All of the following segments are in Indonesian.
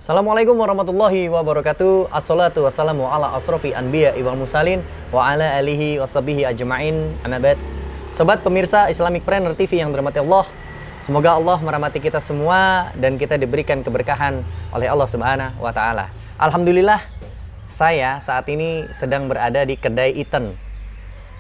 Assalamualaikum warahmatullahi wabarakatuh. Assalatu wassalamu ala asrofi anbiya wal mursalin wa ala alihi washabihi ajma'in. Amma ba'd. Sobat pemirsa Islamicpreneur TV yang dirahmati Allah, semoga Allah merahmati kita semua dan kita diberikan keberkahan oleh Allah Subhanahu wa taala. Alhamdulillah, saya saat ini sedang berada di Kedai Iten.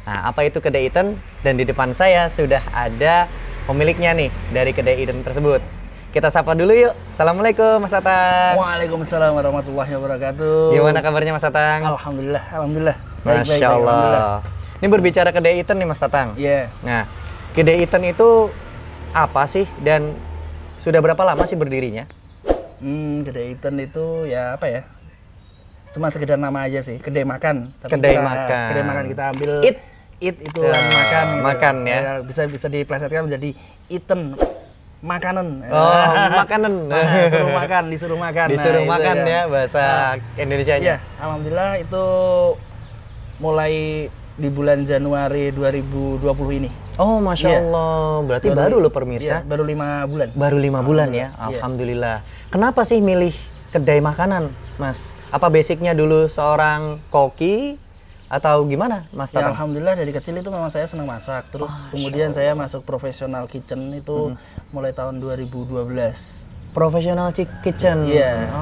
Nah, apa itu Kedai Iten? Dan di depan saya sudah ada pemiliknya nih dari Kedai Iten tersebut. Kita sapa dulu yuk. Assalamualaikum Mas Tatang. Waalaikumsalam warahmatullahi wabarakatuh. Gimana kabarnya Mas Tatang? Alhamdulillah. Masya Allah. Ini berbicara Kedai Iten nih Mas Tatang. Iya. Nah, Kedai Iten itu apa sih dan sudah berapa lama sih berdirinya? Kedai Iten itu ya apa ya? Cuma sekedar nama aja sih, kedai makan. Tapi Kedai makan. Kedai makan kita ambil Eat itu makan. Gitu. Makan ya. Bisa diplesetkan menjadi Iten. Makanan. Oh, makanan. Disuruh makan. Disuruh nah, makan itu, ya bahasa Indonesianya. Ya, alhamdulillah itu mulai di bulan Januari 2020 ini. Oh, Masya Allah. Berarti baru loh pemirsa. Iya, baru 5 bulan. Baru 5 bulan ya. Alhamdulillah. Kenapa sih milih kedai makanan, Mas? Apa basicnya dulu seorang koki? Atau gimana Mas Tatang? Ya, alhamdulillah dari kecil itu memang saya senang masak. Terus kemudian saya masuk profesional kitchen itu mulai tahun 2012. Profesional kitchen? Iya.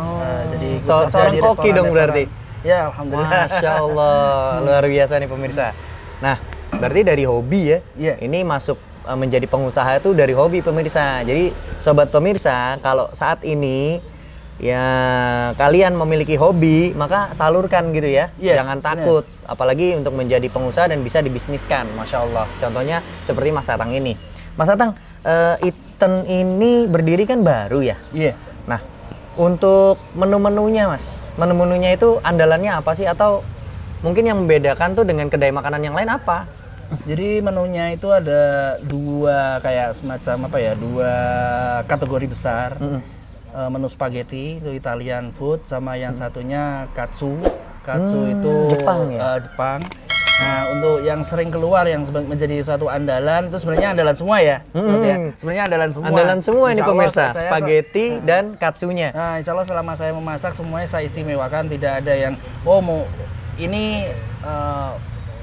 Jadi seorang koki dong berarti? Ya, alhamdulillah. Masya Allah, luar biasa nih pemirsa. Nah, berarti dari hobi ya? Iya. Ini masuk menjadi pengusaha itu dari hobi pemirsa. Jadi sobat pemirsa, kalau saat ini ya kalian memiliki hobi, maka salurkan gitu ya. Jangan takut, apalagi untuk menjadi pengusaha dan bisa dibisniskan. Masya Allah. Contohnya seperti Mas Tatang ini. Mas Tatang, Iten ini berdiri kan baru ya? Iya. Nah, untuk menu-menunya Mas, menu-menunya itu andalannya apa sih? Atau mungkin yang membedakan tuh dengan kedai makanan yang lain apa? Jadi menunya itu ada dua kayak semacam apa ya, dua kategori besar. Menu spaghetti itu Italian food, sama yang satunya katsu. Katsu itu Jepang ya? Jepang. Nah, untuk yang sering keluar yang menjadi suatu andalan itu sebenarnya andalan semua ya. Sebenarnya andalan semua. Andalan semua ini pemirsa, spaghetti dan katsunya. Nah, insya Allah selama saya memasak semuanya saya istimewakan, tidak ada yang mau ini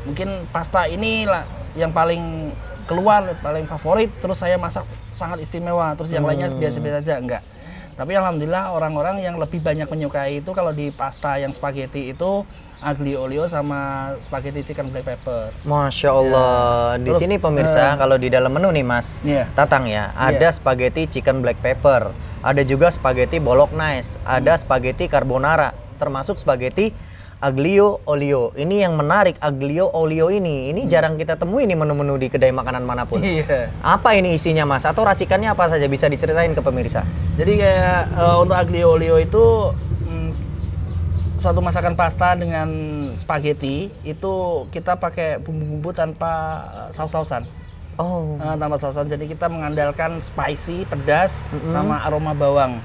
mungkin pasta ini lah yang paling keluar, paling favorit, terus saya masak sangat istimewa, terus yang lainnya biasa-biasa aja, enggak. Tapi alhamdulillah orang-orang yang lebih banyak menyukai itu kalau di pasta yang spaghetti itu aglio olio sama spaghetti chicken black pepper. Masya Allah. Di sini pemirsa kalau di dalam menu nih Mas Tatang ya, ada spaghetti chicken black pepper, ada juga spaghetti bolognese, ada spaghetti carbonara, termasuk spaghetti aglio olio. Ini yang menarik, aglio olio ini jarang kita temui nih menu-menu di kedai makanan manapun. Apa ini isinya Mas? Atau racikannya apa saja, bisa diceritain ke pemirsa? Jadi kayak untuk aglio olio itu suatu masakan pasta dengan spaghetti itu kita pakai bumbu-bumbu tanpa saus-sausan. Tanpa sausan. Jadi kita mengandalkan spicy, pedas, sama aroma bawang.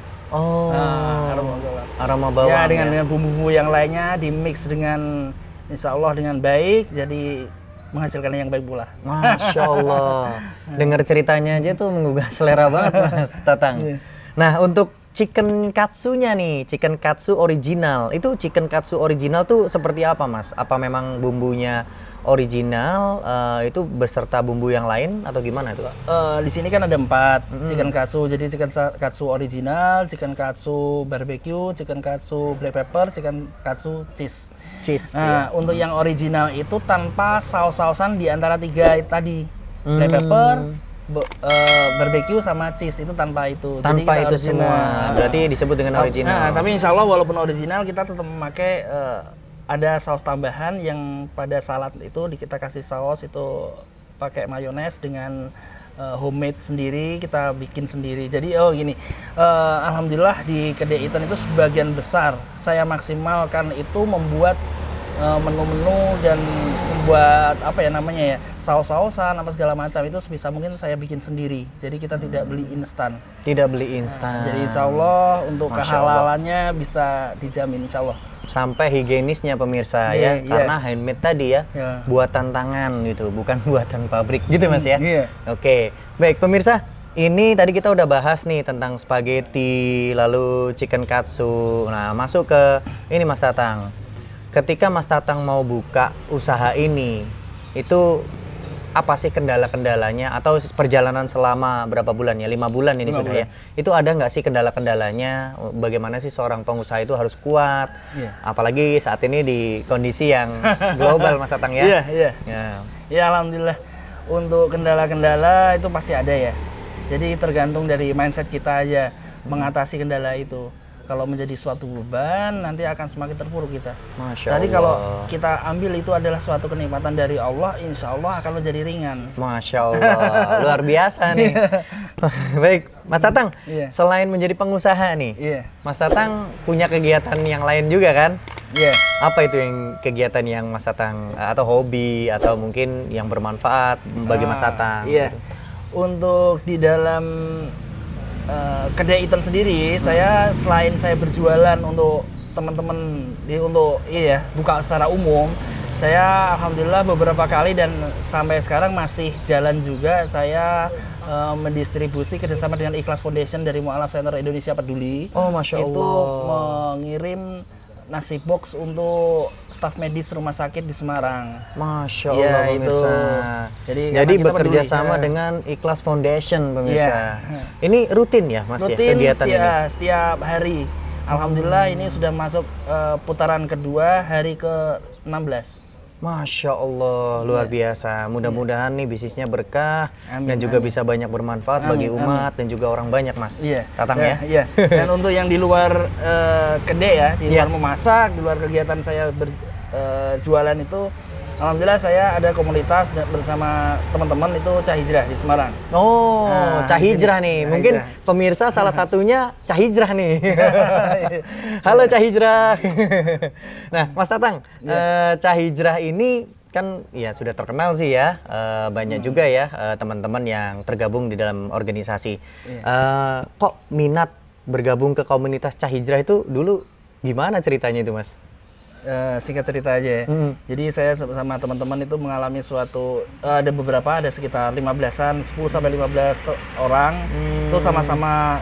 Aroma bawang. Ya, dengan bumbu-bumbu yang lainnya dimix dengan insya Allah dengan baik, jadi menghasilkan yang baik pula. Masya Allah. Dengar ceritanya aja tuh menggugah selera banget Mas Tatang. Nah, untuk chicken katsunya nih, chicken katsu original. Itu chicken katsu original tuh seperti apa Mas? Apa memang bumbunya original itu beserta bumbu yang lain atau gimana itu? Di sini kan ada 4 chicken katsu. Jadi chicken katsu original, chicken katsu barbecue, chicken katsu black pepper, chicken katsu cheese. Nah, untuk yang original itu tanpa saus-sausan di antara 3 tadi. Black pepper, barbecue sama cheese itu tanpa itu. Tanpa itu semua. Berarti disebut dengan original. Nah, tapi insya Allah walaupun original kita tetap memakai ada saus tambahan yang pada salad itu kita kasih saus itu pakai mayones dengan homemade sendiri, kita bikin sendiri. Jadi gini, alhamdulillah di Kedai Iten itu sebagian besar saya maksimalkan itu membuat menu-menu dan membuat apa ya namanya ya, saus-sausan apa segala macam itu sebisa mungkin saya bikin sendiri. Jadi kita tidak beli instan. Tidak beli instan. Jadi insya Allah untuk kehalalannya bisa dijamin insya Allah. Sampai higienisnya pemirsa ya, karena handmade tadi ya, buatan tangan gitu, bukan buatan pabrik gitu Mas ya. Oke, baik pemirsa, Ini tadi kita udah bahas nih tentang spaghetti, lalu chicken katsu. Nah, masuk ke ini Mas Tatang. Ketika Mas Tatang mau buka usaha ini, itu apa sih kendala-kendalanya atau perjalanan selama berapa bulan ya? 5 bulan ini 5 sudah bulan. ya. Itu ada nggak sih kendala-kendalanya? Bagaimana sih seorang pengusaha itu harus kuat? Iya. Apalagi saat ini di kondisi yang global Mas Tatang ya. Iya, iya. Ya. Ya alhamdulillah, untuk kendala-kendala itu pasti ada ya. Jadi tergantung dari mindset kita aja mengatasi kendala itu. Kalau menjadi suatu beban, nanti akan semakin terpuruk kita. Masya Jadi Allah. kalau kita ambil itu adalah suatu kenikmatan dari Allah, insya Allah akan menjadi ringan. Masya Allah, luar biasa nih. Baik, Mas Tatang, Iya. selain menjadi pengusaha nih, Iya, Mas Tatang punya kegiatan yang lain juga kan? iya. Apa itu yang kegiatan yang Mas Tatang atau hobi atau mungkin yang bermanfaat bagi Mas Tatang? Iya. Untuk di dalam kedai Eaton sendiri, saya selain saya berjualan untuk teman-teman untuk buka secara umum, saya alhamdulillah beberapa kali dan sampai sekarang masih jalan juga saya mendistribusi kerjasama dengan Ikhlas Foundation dari Mu'alaf Center Indonesia Peduli. Oh, Masya Itu Allah. mengirim nasi box untuk staf medis rumah sakit di Semarang. Masya Iya, Allah, itu. pemirsa. Jadi Jadi karena kita bekerja peduli, sama ya. dengan Ikhlas Foundation, pemirsa. Iya. Ini rutin ya, Mas ya, Rutin kegiatan ini? setiap hari. Alhamdulillah ini sudah masuk putaran kedua, hari ke-16. Masya Allah, luar biasa. Mudah-mudahan nih bisnisnya berkah Amin, dan juga amin. bisa banyak bermanfaat bagi Amin, umat dan juga orang banyak, Mas. Iya, Tatang ya. Iya. Dan untuk yang di luar kedai ya, di Iya. luar memasak, di luar kegiatan saya berjualan itu, alhamdulillah saya ada komunitas bersama teman-teman itu Cah Hijrah di Semarang. Oh, Nah, Cah di sini. Hijrah nih. Cah Mungkin Hijrah. pemirsa salah satunya Cah Hijrah nih. Halo Cah Hijrah. Nah, Mas Tatang, Cah Hijrah ini kan ya sudah terkenal sih ya. Banyak juga ya teman-teman yang tergabung di dalam organisasi. Iya. Kok minat bergabung ke komunitas Cah Hijrah itu dulu gimana ceritanya itu, Mas? Singkat cerita aja ya. Jadi saya sama teman-teman itu mengalami suatu ada beberapa, ada sekitar 15-an, 10 sampai 15 orang. Itu sama-sama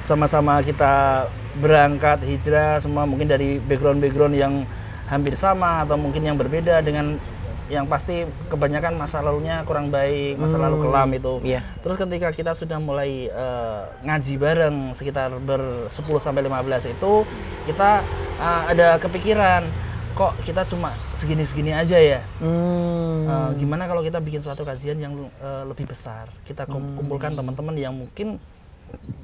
sama-sama kita berangkat hijrah, semua mungkin dari background-background yang hampir sama atau mungkin yang berbeda, dengan yang pasti kebanyakan masa lalunya kurang baik, masa lalu kelam itu. Iya. Terus ketika kita sudah mulai ngaji bareng sekitar ber-10 sampai 15 itu, kita ada kepikiran, kok kita cuma segini-segini aja ya. Gimana kalau kita bikin suatu kajian yang lebih besar? Kita kumpulkan teman-teman yang mungkin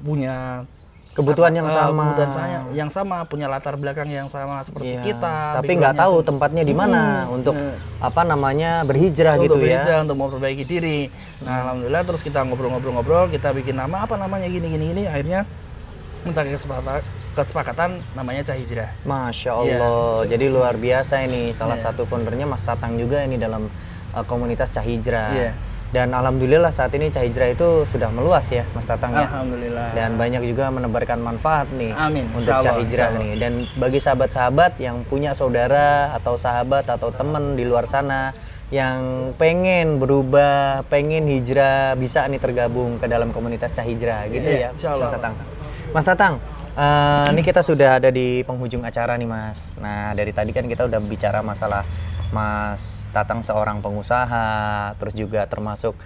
punya Kebutuhan yang sama. kebutuhan yang sama, punya latar belakang yang sama seperti Iya, kita. tapi nggak tahu tempatnya di mana untuk apa namanya berhijrah gitu untuk ya. berhijrah, untuk memperbaiki diri. Nah, alhamdulillah terus kita ngobrol-ngobrol, kita bikin nama apa namanya gini, akhirnya mencari kesepakatan namanya Cah Hijrah. Masya Allah, jadi luar biasa ini. Salah Iya. satu foundernya Mas Tatang juga ini dalam komunitas Cah Hijrah. Iya. Dan alhamdulillah saat ini Cah Hijrah itu sudah meluas ya, Mas Tatang ya. Alhamdulillah. Dan banyak juga menebarkan manfaat nih Amin, untuk insya Cah Allah, Hijrah insya Allah. nih. Dan bagi sahabat-sahabat yang punya saudara atau sahabat atau teman di luar sana yang pengen berubah, pengen hijrah, bisa nih tergabung ke dalam komunitas Cah Hijrah gitu Iya, ya, insya Mas Allah. Tatang. Mas Tatang, ini kita sudah ada di penghujung acara nih Mas. Nah dari tadi kan kita udah bicara masalah Mas Tatang seorang pengusaha, terus juga termasuk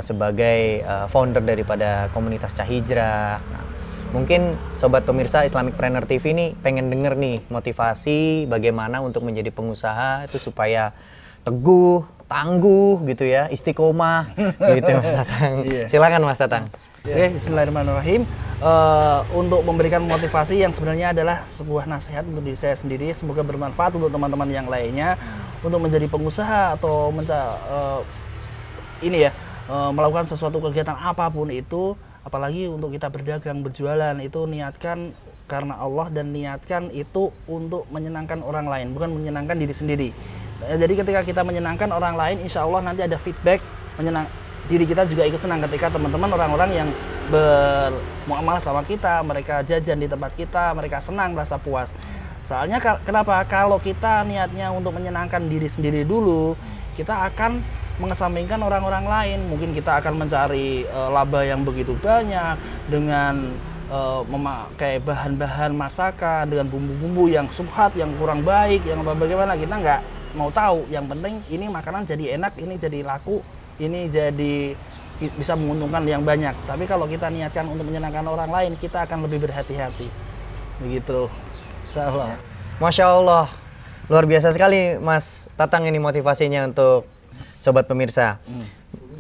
sebagai founder daripada komunitas Cah Hijrah. Nah, mungkin sobat pemirsa Islamicpreneur TV ini pengen denger nih motivasi bagaimana untuk menjadi pengusaha itu supaya teguh, tangguh gitu ya, istiqomah gitu Mas Tatang. Iya. Silakan Mas Tatang. Oke, bismillahirrahmanirrahim. Untuk memberikan motivasi yang sebenarnya adalah sebuah nasihat untuk diri saya sendiri, semoga bermanfaat untuk teman-teman yang lainnya untuk menjadi pengusaha atau melakukan sesuatu kegiatan apapun itu, apalagi untuk kita berdagang, berjualan, itu niatkan karena Allah dan niatkan itu untuk menyenangkan orang lain, bukan menyenangkan diri sendiri. Jadi ketika kita menyenangkan orang lain, insya Allah nanti ada feedback, diri kita juga ikut senang ketika teman-teman orang-orang yang bermuamalah sama kita, mereka jajan di tempat kita, mereka senang, merasa puas. Soalnya kenapa? Kalau kita niatnya untuk menyenangkan diri sendiri dulu, kita akan mengesampingkan orang-orang lain. Mungkin kita akan mencari laba yang begitu banyak dengan memakai bahan-bahan masakan dengan bumbu-bumbu yang subhat, yang kurang baik, yang bagaimana, kita nggak mau tahu. Yang penting ini makanan jadi enak, ini jadi laku, ini jadi bisa menguntungkan yang banyak. Tapi kalau kita niatkan untuk menyenangkan orang lain, kita akan lebih berhati-hati. Begitu. Insyaallah. Masya Allah, luar biasa sekali Mas Tatang ini motivasinya untuk sobat pemirsa.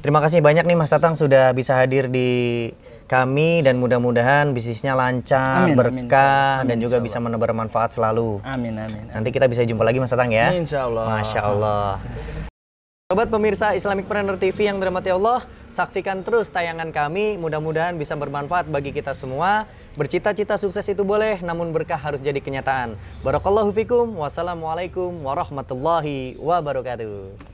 Terima kasih banyak nih Mas Tatang sudah bisa hadir di kami dan mudah-mudahan bisnisnya lancar, berkah, dan juga bisa menebar manfaat selalu. Amin, amin. Nanti kita bisa jumpa lagi Mas Tatang ya. Insya Allah. Masya Allah. Sobat pemirsa Islamicpreneur TV yang dirahmati Allah, saksikan terus tayangan kami, mudah-mudahan bisa bermanfaat bagi kita semua. Bercita-cita sukses itu boleh, namun berkah harus jadi kenyataan. Barakallahu fikum, wassalamualaikum warahmatullahi wabarakatuh.